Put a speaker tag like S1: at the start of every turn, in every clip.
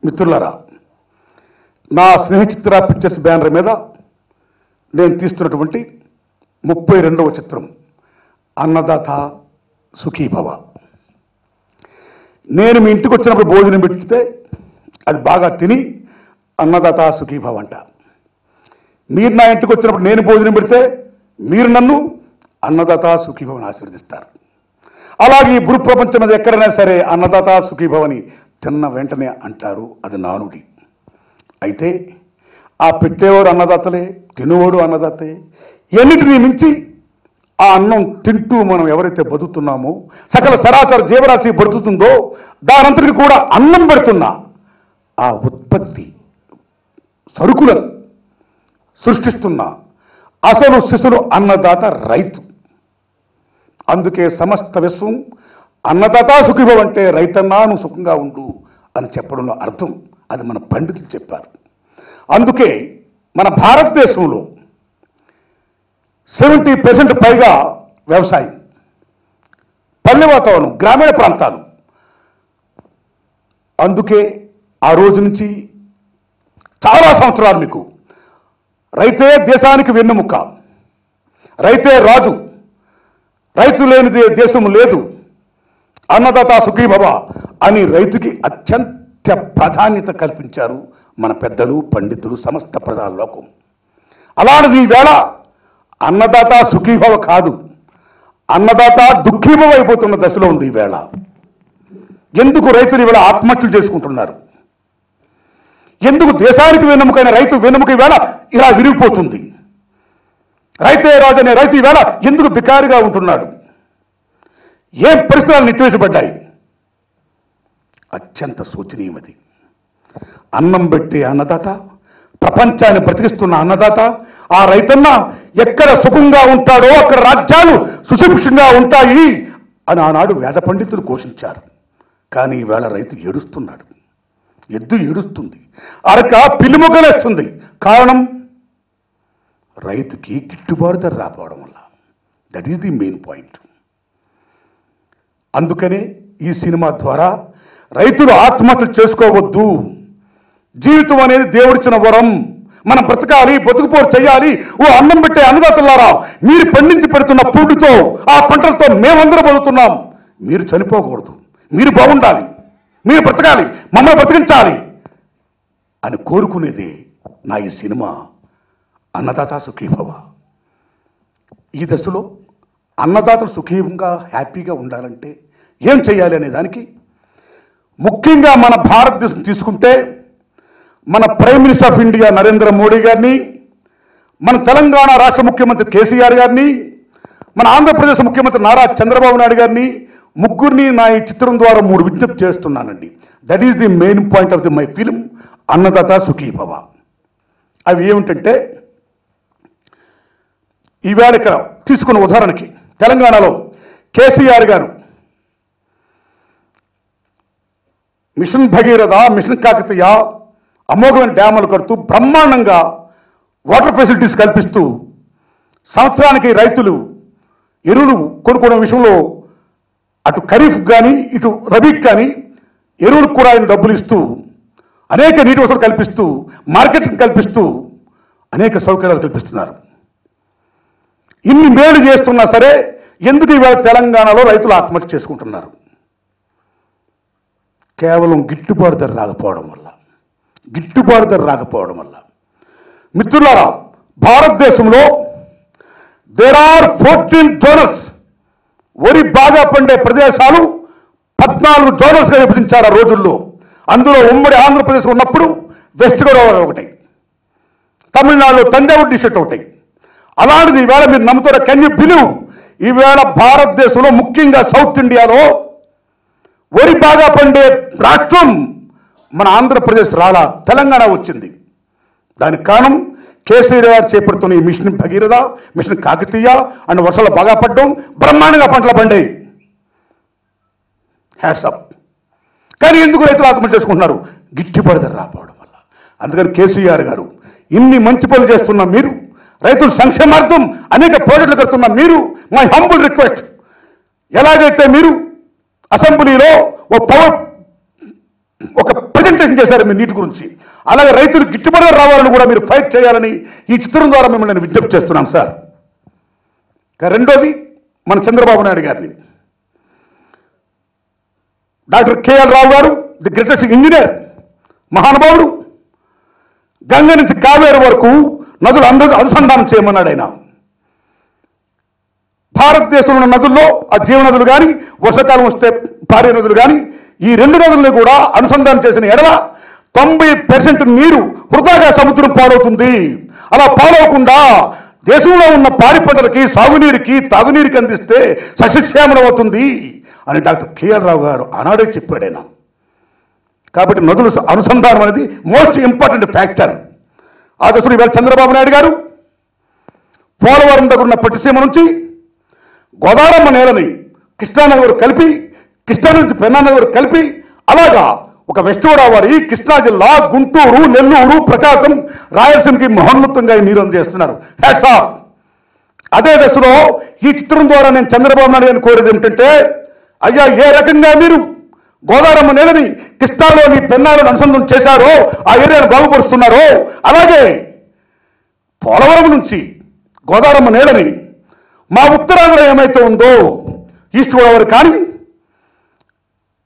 S1: మిత్రులారా, నా స్నేహచిత్ర pictures banner మీద నేను తీస్తున్నటువంటి 32వ చిత్రం అన్నదాత సుఖీభవ. నేను మీ ఇంటికి వచ్చినప్పుడు భోజనం పెడితే అది బాగా తిని అన్నదాత సుఖీభవ అంట. మీరు నా ఇంటికి వచ్చినప్పుడు నేను భోజనం పెడితే మీరు నన్ను అన్నదాత సుఖీభవని ఆశీర్వదిస్తారు. అలాగే ఈ భూ ప్రపంచం మీద ఎక్కడైనా సరే అన్నదాత సుఖీభవని తిన్న వెంటనే అంటారు. అది నానుడి. అయితే ఆ పెట్టేవాడు అన్నదాతలే, తినేవాడు అన్నదాతే. ఎన్నిటిని మించి ఆ అన్నం తింటూ మనం ఎవరైతే బతుకుతున్నామో, సకల సరాసర జీవరాశి బతుకుతుందో దానంతటికి కూడా అన్నం పెడుతున్న ఆ ఉత్పత్తి సరుకులను సృష్టిస్తున్న అసలు శిశులు అన్నదాత రైతు. అందుకే సమస్త విశ్వం అన్నదాత సుఖీభవ అంటే రైతన్నా నువ్వు సుఖంగా ఉండు అని చెప్పడంలో అర్థం. అది మన పండితులు చెప్పారు. అందుకే మన భారతదేశంలో 70% పైగా వ్యవసాయం, పల్లె వాతావరణం, గ్రామీణ ప్రాంతాలు. అందుకే ఆ రోజు నుంచి చాలా సంవత్సరాలు మీకు రైతే దేశానికి వెన్నెముక, రైతే రాజు, రైతు లేనిదే దేశం లేదు, అన్నదాత సుఖీభవ అని రైతుకి అత్యంత ప్రాధాన్యత కల్పించారు మన పెద్దలు, పండితులు, సమస్త ప్రజాలోకం. అలాంటిది ఈవేళ అన్నదాత సుఖీభవ కాదు, అన్నదాత దుఃఖీభవ అయిపోతున్న దశలో ఉంది ఈవేళ. ఎందుకు రైతులు ఈవేళ ఆత్మహత్యలు చేసుకుంటున్నారు? ఎందుకు దేశానికి వెన్నెముకైన రైతు వెన్నెముక ఈవేళ ఇలా విరిగిపోతుంది? రైతే రాజు అనే రైతు ఈవేళ ఎందుకు బికారిగా ఉంటున్నాడు? ఏం పరిస్థితులు నెట్టివేసబడ్డాయి? అత్యంత శోచనీయమది. అన్నం పెట్టి అన్నదాత, ప్రపంచాన్ని బ్రతికిస్తున్న అన్నదాత, ఆ రైతన్న ఎక్కడ సుఖంగా ఉంటాడో అక్కడ రాజ్యాలు సుశిక్షంగా ఉంటాయి అని ఆనాడు వేద పండితులు ఘోషించారు. కానీ ఈవేళ రైతు ఏడుస్తున్నాడు. ఎద్దు ఏడుస్తుంది, అరక పిల్లిముగ్గలేస్తుంది. కారణం రైతుకి గిట్టుబాటు ధర రాకపోవడం వల్ల. That is the main point. అందుకనే ఈ సినిమా ద్వారా రైతులు ఆత్మహత్యలు చేసుకోవద్దు. జీవితం అనేది దేవుడిచ్చిన వరం. మనం బ్రతకాలి, బతుకుపోరు చేయాలి. ఓ అన్నం పెట్టే అన్నదాతలారా, మీరు పండించి పెడుతున్న పుట్టుతో, ఆ పంటలతో మేమందరం బతుకుతున్నాం. మీరు చనిపోకూడదు, మీరు బాగుండాలి, మీరు బ్రతకాలి, మమ్మల్ని బ్రతికించాలి అని కోరుకునేది నా ఈ సినిమా అన్నదాత సుఖీభవ. ఈ దశలో అన్నదాతలు సుఖీభంగా హ్యాపీగా ఉండాలంటే ఏం చేయాలి అనే దానికి ముఖ్యంగా మన భారతదేశం తీసుకుంటే మన prime minister of India Narendra Modi గారిని, మన తెలంగాణ రాష్ట్ర ముఖ్యమంత్రి కేసీఆర్ గారిని, మన ఆంధ్రప్రదేశ్ ముఖ్యమంత్రి నారా చంద్రబాబు నాయుడు గారిని, ముగ్గురిని నా ఈ చిత్రం ద్వారా 3 విజ్ఞప్తి చేస్తున్నానండి. That is the main point of the my film Annadata Sukhibhava. అవి ఏమిటంటే, ఈవేళ ఇక్కడ తీసుకున్న ఉదాహరణకి తెలంగాణలో కేసీఆర్ గారు మిషన్ భగీరథ, మిషన్ కాకతీయ అమోఘమైన డ్యాములు కడుతూ బ్రహ్మాండంగా వాటర్ ఫెసిలిటీస్ కల్పిస్తూ సంవత్సరానికి రైతులు ఎరువులు కొనుక్కునే విషయంలో అటు ఖరీఫ్ కానీ ఇటు రబీకి కానీ ఎరువులకు కూడా ఆయన డబ్బులు ఇస్తూ, అనేక నీటి వసతులు కల్పిస్తూ, మార్కెటింగ్ కల్పిస్తూ అనేక సౌకర్యాలు కల్పిస్తున్నారు. ఇన్ని మేలు చేస్తున్నా సరే ఎందుకు ఇవాళ తెలంగాణలో రైతులు ఆత్మహత్య చేసుకుంటున్నారు? కేవలం గిట్టుబాటు ధర రాకపోవడం వల్ల. గిట్టుబాటు ధర రాకపోవడం వల్ల. మిత్రులారా, భారతదేశంలో దేర్ ఆర్ 14 జోనల్స్. వరి బాగా పండే ప్రదేశాలు 14 జోనల్స్గా విభజించారు ఆ రోజుల్లో. అందులో ఉమ్మడి ఆంధ్రప్రదేశ్ ఉన్నప్పుడు వెస్ట్ గోదావరి ఒకటి, తమిళనాడులో తంజావూరు డిస్ట్రిక్ట్ ఒకటి. అలాంటిది ఈవేళ మీరు నమ్ముతారా? Can you believe? ఈవేళ భారతదేశంలో ముఖ్యంగా సౌత్ ఇండియాలో వరి బాగా పండే రాష్ట్రం మన ఆంధ్రప్రదేశ్ రాలా, తెలంగాణ వచ్చింది. దానికి కారణం కేసీఆర్ గారు చేపడుతున్న ఈ mission Bhagiratha, mission Kakatiya and వర్షాలు బాగా పడడం, బ్రహ్మాండంగా పంటలు పండాయి. Hats up. కానీ ఎందుకు రైతులు ఆత్మహత్య చేసుకుంటున్నారు? గిట్టుబాటు ధర రాకపోవడం వల్ల. అందుకని కేసీఆర్ గారు ఇన్ని మంచి పనులు చేస్తున్న మీరు, రైతుల సంక్షేమార్థం అనేక ప్రాజెక్టులు కడుతున్న మీరు, మై హంబుల్ రిక్వెస్ట్, ఎలాగైతే మీరు అసెంబ్లీలో ఒక ప్రజెంట్ డాక్యుమెంటేషన్ చేశారు మీ నీటి గురించి. అలాగే రైతులు గిట్టుబాటు రావాలని కూడా మీరు ఫైట్ చేయాలని ఈ చిత్రం ద్వారా మిమ్మల్ని నేను విజ్ఞప్తి చేస్తున్నాను సార్. రెండోది, మన చంద్రబాబు నాయుడు గారిని, డాక్టర్ కేఎల్ రావు గారు, ది గ్రేటెస్ట్ ఇంజనీర్, మహానుభావుడు. గంగ నుంచి కావేరు వరకు నదులు అనుసంధానం చేయమన్నాడు ఆయన. భారతదేశంలో ఉన్న నదుల్లో ఆ జీవనదులు కానీ, వర్షాకాలం వస్తే పారే నదులు కానీ, ఈ రెండు నదుల్ని కూడా అనుసంధానం చేసిన ఎడల 90% నీరు వృధాగా సముద్రం పాలవుతుంది. అలా పాలవకుండా దేశంలో ఉన్న పాడి పంటలకి, సాగునీరుకి, తాగునీరుకి అందిస్తే సస్యశ్యామలం అవుతుంది అని డాక్టర్ కేఎల్ రావు గారు ఆనాడే చెప్పాడు ఆయన. కాబట్టి నదుల అనుసంధానం అనేది మోస్ట్ ఇంపార్టెంట్ ఫ్యాక్టర్. ఆ దశలో ఇవాళ చంద్రబాబు నాయుడు గారు పోలవరం దగ్గర ఉన్న పట్టిసీమ నుంచి గోదావరమ్మ నేలని కృష్ణానగర్ కలిపి, కృష్ణా నుంచి పెన్నానగర్ కలిపి, అలాగా ఒక వెస్ట్ గోదావరి, కృష్ణా జిల్లా, గుంటూరు, నెల్లూరు, ప్రకాశం, రాయలసీమకి మహోన్నతంగా నీరు అందజేస్తున్నారు. Hats off. అదే దశలో ఈ చిత్రం ద్వారా నేను చంద్రబాబు నాయుడు గారిని కోరేది ఏమిటంటే, అయ్యా, ఏ రకంగా మీరు గోదావరమ్మ నేలని కృష్ణాలోని పెన్నాలను అనుసంధానం చేశారో, ఆ ఏరియాను బాగుపరుస్తున్నారో, అలాగే పోలవరం నుంచి గోదావరమ్మ నేలని మా ఉత్తరాంధ్ర ఏమైతే ఉందో, ఈస్ట్ గోదావరి కానీ,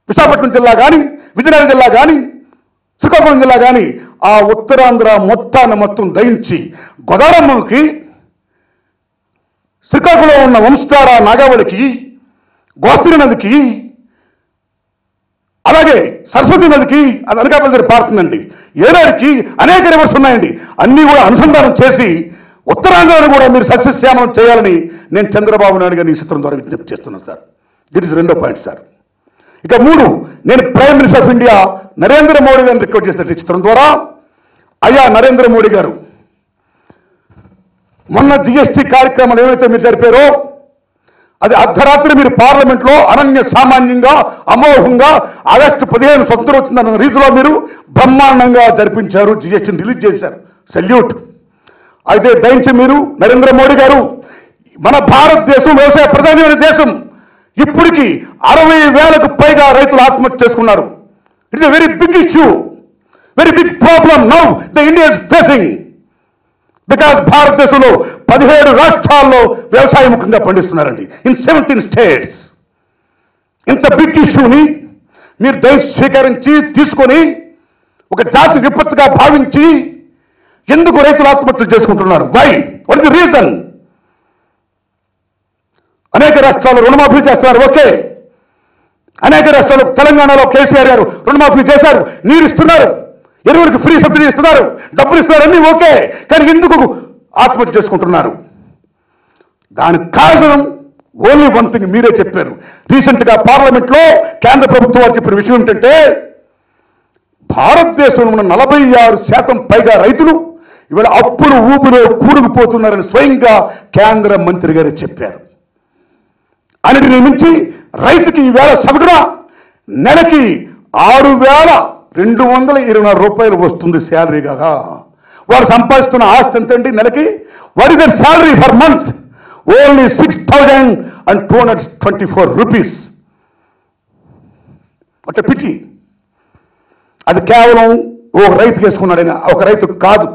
S1: విశాఖపట్నం జిల్లా కానీ, విజయనగరం జిల్లా కానీ, శ్రీకాకుళం జిల్లా కానీ, ఆ ఉత్తరాంధ్ర మొత్తం దయించి గోదావరమ్మకి, శ్రీకాకుళంలో ఉన్న వంశధార నాగావళికి, గోస్తరి నదికి, అలాగే సరస్వతి నదికి, అది అనకాపల్లి దగ్గర పారుతుందండి, ఏడాదికి అనేక రివర్స్ ఉన్నాయండి, అన్నీ కూడా అనుసంధానం చేసి ఉత్తరాంధ్రను కూడా మీరు సస్యశ్యామలం చేయాలని నేను చంద్రబాబు నాయుడు గారిని ఈ చిత్రం ద్వారా విజ్ఞప్తి చేస్తున్నాను సార్. దిట్ ఇస్ రెండో పాయింట్ సార్. ఇక 3, నేను prime minister of India Narendra Modi గారిని రిక్వెస్ట్ చేస్తున్న ఈ చిత్రం ద్వారా, అయ్యా నరేంద్ర మోడీ గారు, మొన్న జిఎస్టీ కార్యక్రమాలు ఏమైతే మీరు జరిపారో, అది అర్ధరాత్రి మీరు పార్లమెంట్లో అనన్య సామాన్యంగా, అమోఘంగా, ఆగస్టు 15 స్వతంత్రం వచ్చిందన్న రీతిలో మీరు బ్రహ్మాండంగా జరిపించారు, జిఎస్టీని రిలీజ్ చేశారు. సెల్యూట్. అయితే దయించి మీరు నరేంద్ర మోడీ గారు, మన భారతదేశం వ్యవసాయ ప్రధానమైన దేశం, ఇప్పటికి 60,000కు పైగా రైతులు ఆత్మహత్య చేసుకున్నారు. It's a very big issue, very big problem now the India is facing. Because భారతదేశంలో 17 రాష్ట్రాల్లో వ్యవసాయ ముఖంగా పండిస్తున్నారండి, ఇన్ 17 స్టేట్స్. ఇంత బిగ్ ఇష్యూని మీరు దయచేసి స్వీకరించి తీసుకొని ఒక జాతి విపత్తుగా భావించి ఎందుకు రైతులు ఆత్మహత్యలు చేసుకుంటున్నారు? Why? What is the reason? అనేక రాష్ట్రాలు రుణమాఫీ చేస్తున్నారు, ఓకే. అనేక రాష్ట్రాలు, తెలంగాణలో కేసీఆర్ గారు రుణమాఫీ చేశారు, నీరు ఇస్తున్నారు, ఎరువులకు ఫ్రీ సబ్సిడీ ఇస్తున్నారు, డబ్బులు ఇస్తున్నారు, అన్నీ ఓకే. కానీ ఎందుకు ఆత్మహత్య చేసుకుంటున్నారు? దానికి కారణం ఓన్లీ వన్ థింగ్, మీరే చెప్పారు. రీసెంట్గా పార్లమెంట్లో కేంద్ర ప్రభుత్వం వారు చెప్పిన విషయం ఏంటంటే, భారతదేశంలో ఉన్న 46% పైగా రైతులు ఇవాళ అప్పులు ఊపిలో కూరుకుపోతున్నారని స్వయంగా కేంద్ర మంత్రి గారు చెప్పారు. అన్నిటిని మించి రైతుకి ఈవేళ సగటున నెలకి 6,224 రూపాయలు వస్తుంది శాలరీగా. వారు సంపాదిస్తున్న ఆస్తి ఎంతండి నెలకి? What is their salary for month? Only 6,224 rupees. అంటే పిటి. అది కేవలం ఒక రైతుకి వేసుకున్నాడైనా, ఒక రైతు కాదు.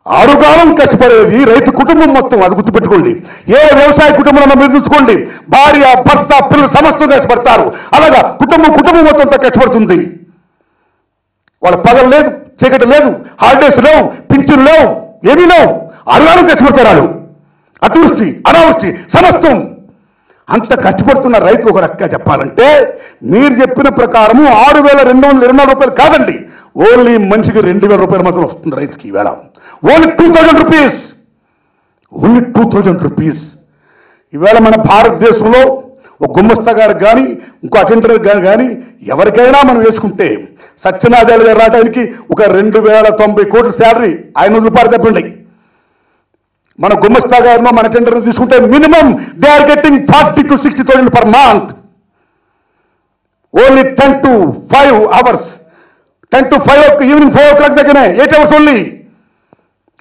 S1: ఆరుగాలం కష్టపడేది రైతు కుటుంబం మొత్తం, అది గుర్తుపెట్టుకోండి. ఏ వ్యవసాయ కుటుంబంలో మీరు చూసుకోండి, భార్య, భర్త, పిల్లలు సమస్తం కష్టపడతారు. అలాగా కుటుంబం మొత్తంతో కష్టపడుతుంది. వాళ్ళ పగలు లేదు, చీకటి లేదు, హాలిడేస్ లేవు, పింఛన్లు లేవు, ఏమీ లేవు. ఆరుగాలం కష్టపడతారు వాళ్ళు. అతివృష్టి, అనావృష్టి, సమస్తం. అంత కష్టపడుతున్న రైతు ఒక రకంగా చెప్పాలంటే మీరు చెప్పిన ప్రకారము 6,224 రూపాయలు కాదండి, ఓన్లీ మనిషికి 2,000 రూపాయలు మాత్రం వస్తుంది రైతుకి ఈవేళ. Only 2,000 rupees. Only 2,000 rupees. ఈవేళ మన భారతదేశంలో ఒక గుమ్మస్తా గారికి కానీ, ఇంకో అటెండర్ గారు కానీ, ఎవరికైనా మనం వేసుకుంటే సత్యనారాయణ గారు రావడానికి ఒక 2,090 కోట్ల శాలరీ, 500 రూపాయలు చెప్పండి. మన గుమ్మస్తా గారినో మన అటెండర్ని తీసుకుంటే minimum they are getting 40,000 to 60,000 per month. Only 10 to 5 hours. 10 to 5 evening 4 o'clock దగ్గరే 8 hours ఓన్లీ.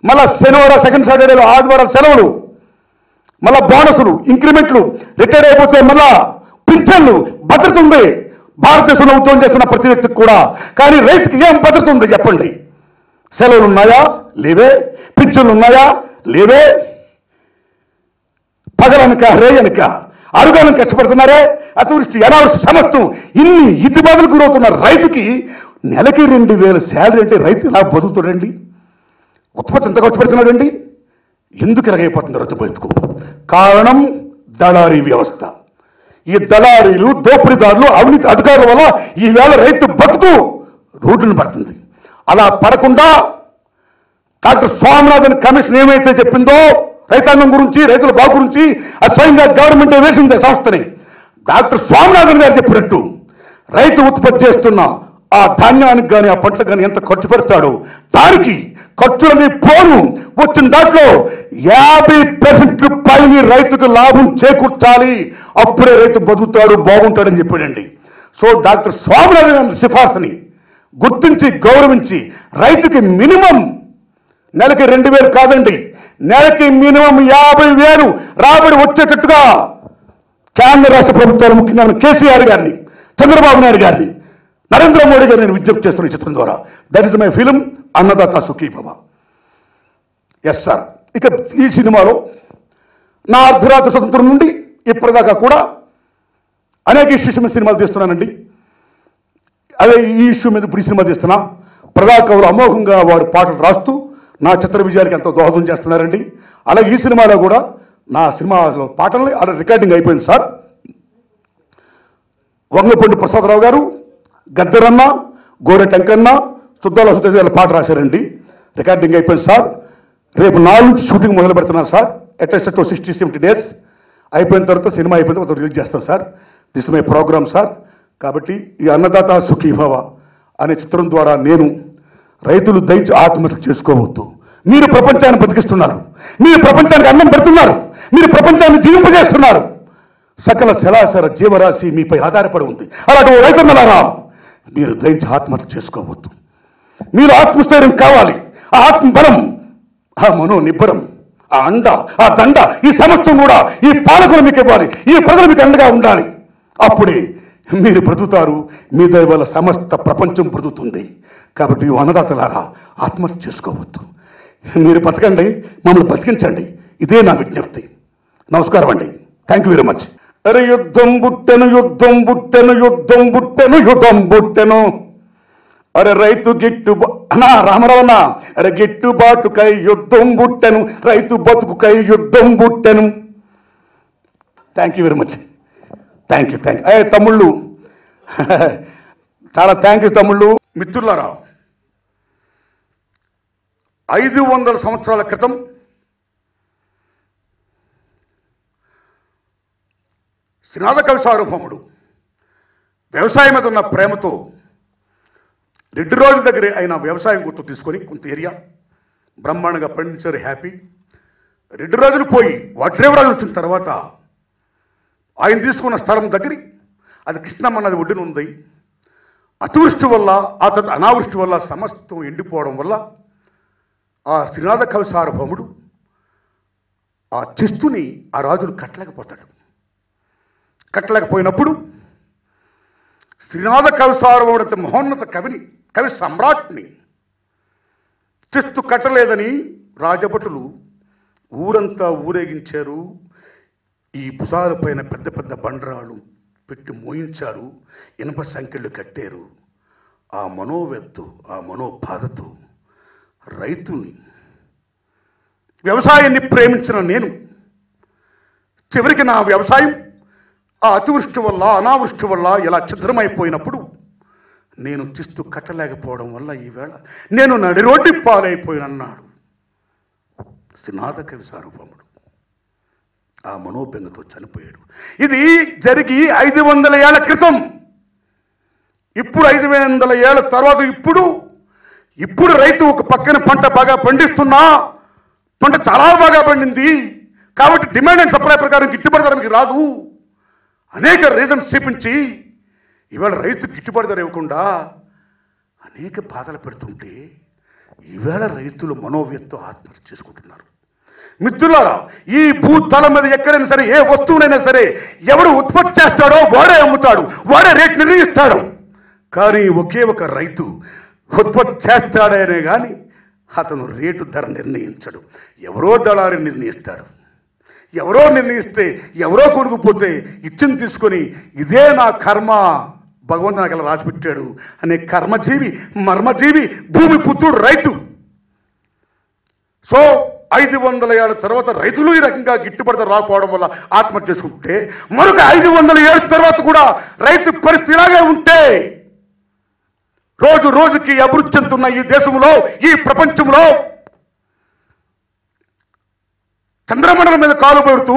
S1: మళ్ళా శనివారం, సెకండ్ సాటర్డేలో, ఆదివారాలు సెలవులు, మళ్ళా బోనసులు, ఇంక్రిమెంట్లు, రిటైర్ అయిపోతే మళ్ళా పింఛన్లు, భద్రత ఉంది. భారతదేశంలో ఉద్యోగం చేస్తున్న ప్రతి వ్యక్తికి కూడా. కానీ రైతుకి ఏం భద్రత ఉంది చెప్పండి? సెలవులు ఉన్నాయా? లేవే. పింఛన్లు ఉన్నాయా? లేవే. పగలనక రేయనక అరుగాలను కష్టపడుతున్నారే. అతివృష్టి అనావృష్టి సమస్తం ఇన్ని ఇతిబాధలు గురవుతున్న రైతుకి నెలకి 2,000 శాలరీ అంటే రైతు ఇలా బతుకుతాడండి? ఉత్పత్తి ఎంత ఖర్చు పెడుతున్నాడండి? ఎందుకు ఎలాగైపోతుంది రైతు బతుకు? కారణం దళారీ వ్యవస్థ. ఈ దళారీలు, దోపిడీదారులు, అవినీతి అధికారుల వల్ల ఈవేళ రైతు బతుకు రోడ్డును పడుతుంది. అలా పడకుండా డాక్టర్ స్వామినాథన్ కమిషన్ ఏమైతే చెప్పిందో రైతాంగం గురించి, రైతుల బాగు గురించి, అది స్వయంగా గవర్నమెంట్ వేసింది సంస్థని. డాక్టర్ స్వామినాథన్ గారు చెప్పినట్టు రైతు ఉత్పత్తి చేస్తున్న ఆ ధాన్యానికి కానీ ఆ పంటలకు కానీ ఎంత ఖర్చు పెడతాడో దానికి ఖర్చులని పోను వచ్చిన దాంట్లో 50% పైన రైతుకు లాభం చేకూర్చాలి. అప్పుడే రైతు బతుకుతాడు, బాగుంటాడని చెప్పాడండి. సో డాక్టర్ స్వామినాథన్ గారి సిఫార్సుని గుర్తించి గౌరవించి రైతుకి మినిమం నెలకి 2,000 కాదండి, నెలకి మినిమం 50,000 రాబడి వచ్చేటట్టుగా కేంద్ర రాష్ట్ర ప్రభుత్వాలు, ముఖ్యంగా కేసీఆర్ గారిని, చంద్రబాబు నాయుడు గారిని, నరేంద్ర మోడీ గారిని నేను విజ్ఞప్తి చేస్తున్న ఈ చిత్రం ద్వారా. That is my film Annadata Sukhibhava. Yes sir. ఇక ఈ సినిమాలో నా అర్ధరాత్రి స్వతంత్రం నుండి ఇప్పటిదాకా కూడా అనేక ఇష్యూస్ మీద సినిమాలు తీస్తున్నానండి. అదే ఈ ఇష్యూ మీద ఇప్పుడు ఈ సినిమా తీస్తున్నా. ప్రధాకవులు అమోఘంగా వారు పాటలు రాస్తూ నా చిత్ర విజయానికి ఎంతో దోహదం చేస్తున్నారండి. అలాగే ఈ సినిమాలో కూడా నా సినిమాలో పాటల్ని అలా రికార్డింగ్ అయిపోయింది సార్. వంగపండి ప్రసాదరావు గారు, గద్దరన్న, గోరె టెంకన్న, సుద్దాల సుద్దేశాల పాట రాశారండి. రికార్డింగ్ అయిపోయింది సార్. రేపు 4 నుంచి షూటింగ్ మొదలు పెడుతున్నాను సార్. అట్లీస్ట్ 60-70 days అయిపోయిన తర్వాత, సినిమా అయిపోయిన తర్వాత రిలీజ్ చేస్తాను sir. This my program sir. కాబట్టి ఈ అన్నదాత సుఖీభవ అనే చిత్రం ద్వారా నేను రైతులు దయచి ఆత్మహత్య చేసుకోవద్దు. మీరు ప్రపంచాన్ని బతికిస్తున్నారు, మీరు ప్రపంచానికి అన్నం పెడుతున్నారు, మీరు ప్రపంచాన్ని జీవింపజేస్తున్నారు. సకల చరాచర జీవరాశి మీపై ఆధారపడి ఉంది. అలాంటి రైతున్నారా, మీరు దయచి ఆత్మహత్య చేసుకోవద్దు. మీరు ఆత్మస్థైర్యం కావాలి. ఆ ఆత్మబలం, ఆ మనోనిబ్బరం, ఆ అండ, ఆ దండ, ఈ సమస్తం కూడా ఈ పాలకులు మీకు ఇవ్వాలి. ఈ ప్రజలు మీకు అండగా ఉండాలి. అప్పుడే మీరు బ్రతుకుతారు. మీ దయ వల్ల సమస్త ప్రపంచం బ్రతుకుతుంది. కాబట్టి అన్నదాతలారా, ఆత్మహత్య చేసుకోవద్దు. మీరు బతకండి, మమ్మల్ని బతికించండి. ఇదే నా విజ్ఞప్తి. నమస్కారం అండి. Thank you very much. అరే యుద్ధం బుట్టెను, యుద్ధం బుట్టెను, యుద్ధం బుట్టెను, యుద్ధం బుట్టెను. అరే రైతు అన్నా రామారావన్న, అరే గిట్టుబాటుకై యుద్ధం బుట్టెను, రైతు బతుకుకై యుద్ధం బుట్టెను. Thank you very much. Thank you. తమ్ముళ్ళు, చాలా థ్యాంక్ యూ తమ్ముళ్ళు. మిత్రులారా, 500 సంవత్సరాల క్రితం శ్రీనాథ కవి సార్వభౌముడు వ్యవసాయం మీద ఉన్న ప్రేమతో రెడ్డి రోజుల దగ్గర ఆయన వ్యవసాయం గుర్తు తీసుకొని కొంత ఏరియా బ్రహ్మాండంగా పండించారు. హ్యాపీ. రెడ్డి రోజులు పోయి వడ్రేవరాజు వచ్చిన తర్వాత ఆయన తీసుకున్న స్థలం దగ్గర అది కృష్ణమ్మ నది ఒడ్డున ఉంది. అతివృష్టి వల్ల, ఆ తర్వాత అనావృష్టి వల్ల సమస్తం ఎండిపోవడం వల్ల ఆ శ్రీనాథ కవి సార్వభౌముడు ఆ చిస్తుని ఆ రాజును కట్టలేకపోతాడు. కట్టలేకపోయినప్పుడు శ్రీనాథ కవి సార్వభౌముడు మహోన్నత కవి సమ్రాట్ని చిస్తు కట్టలేదని రాజభటులు ఊరంతా ఊరేగించారు. ఈ భుజాల పైన పెద్ద పెద్ద బండరాళ్ళు పెట్టి మోయించారు. ఇనుప సంఖ్యలు కట్టారు. ఆ మనోవ్యక్తు, ఆ మనోబాధతో రైతుని, వ్యవసాయాన్ని ప్రేమించిన నేను చివరికి నా వ్యవసాయం ఆ అతివృష్టి వల్ల, అనావృష్టి వల్ల ఇలా ఛిద్రమైపోయినప్పుడు నేను చిస్తు కట్టలేకపోవడం వల్ల ఈవేళ నేను నడి రోడ్డు పాలైపోయినన్నాడు శ్రీనాథ కవి సార్వభౌముడు. ఆ మనోబెంగతో చనిపోయాడు. ఇది జరిగి 500 ఏళ్ల క్రితం. ఇప్పుడు 500 ఏళ్ల తర్వాత ఇప్పుడు రైతు ఒక పక్కన పంట బాగా పండిస్తున్నా, పంట చాలా బాగా పండింది కాబట్టి డిమాండ్ అండ్ సప్లై ప్రకారం గిట్టుబాటు ధర రాదు, అనేక రీజన్స్ చూపించి ఇవాళ రైతు గిట్టుబాటు ధర ఇవ్వకుండా అనేక బాధలు పెడుతుంటే ఈవేళ రైతులు మనోవ్యక్తం ఆత్మహత్య చేసుకుంటున్నారు. మిత్రులారా, ఈ భూతలం మీద ఎక్కడైనా సరే ఏ వస్తువునైనా సరే ఎవడు ఉత్పత్తి చేస్తాడో వాడే అమ్ముతాడు, వాడే రేట్ నిర్ణయిస్తాడు. కానీ ఒకే ఒక రైతు ఉత్పత్తి చేస్తాడనే కానీ అతను రేటు ధర నిర్ణయించడు. ఎవరో దళారి నిర్ణయిస్తాడు. ఎవరో నిర్ణయిస్తే ఎవరో కొనుక్కుపోతే ఇచ్చింది తీసుకొని ఇదే నా కర్మ, భగవంతుడు నాకు ఇలా రాసిపెట్టాడు అనే కర్మజీవి, మర్మజీవి, భూమి పుత్రుడు రైతు. సో 500 ఏళ్ల తర్వాత రైతులు ఈ రకంగా గిట్టుబడి రాకపోవడం వల్ల ఆత్మహత్య చేసుకుంటే, మరొక 500 ఏళ్ళ తర్వాత కూడా రైతు పరిస్థితి ఇలాగే ఉంటే, రోజు రోజుకి అభివృద్ధి చెందుతున్న ఈ దేశంలో, ఈ ప్రపంచంలో చంద్రమండలం మీద కాలు పెడుతూ,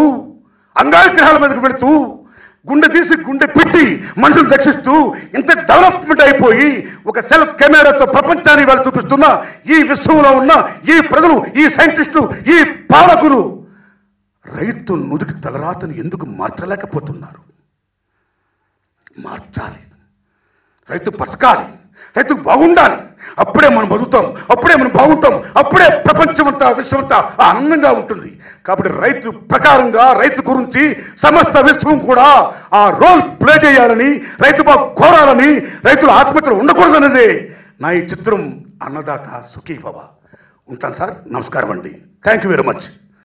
S1: అంగారగ్రహాల మీదకు పెడుతూ, గుండె తీసి గుండె పెట్టి మనుషులు రక్షిస్తూ ఇంత డెవలప్మెంట్ అయిపోయి ఒక సెల్ఫ్ కెమెరాతో ప్రపంచాన్ని వాళ్ళు చూపిస్తున్న ఈ విశ్వంలో ఉన్న ఈ ప్రజలు, ఈ సైంటిస్టులు, ఈ పాలకులు రైతు నుదుటి తలరాతను ఎందుకు మార్చలేకపోతున్నారు? మార్చాలి. రైతు బతకాలి, రైతుకు బాగుండాలి. అప్పుడే మనం బతుకుతాం, అప్పుడే మనం బాగుంటాం, అప్పుడే ప్రపంచమంతా, విశ్వమంతా ఆనందంగా ఉంటుంది. కాబట్టి రైతు ప్రకారంగా, రైతు గురించి సమస్త విశ్వం కూడా ఆ రోల్ ప్లే చేయాలని, రైతు బాగు కోరాలని, రైతుల ఆత్మహత్యలు ఉండకూడదనేదే నా ఈ చిత్రం. అన్నదాత సుఖీ భవ. ఉంటాను సార్. నమస్కారం అండి. Thank you very much.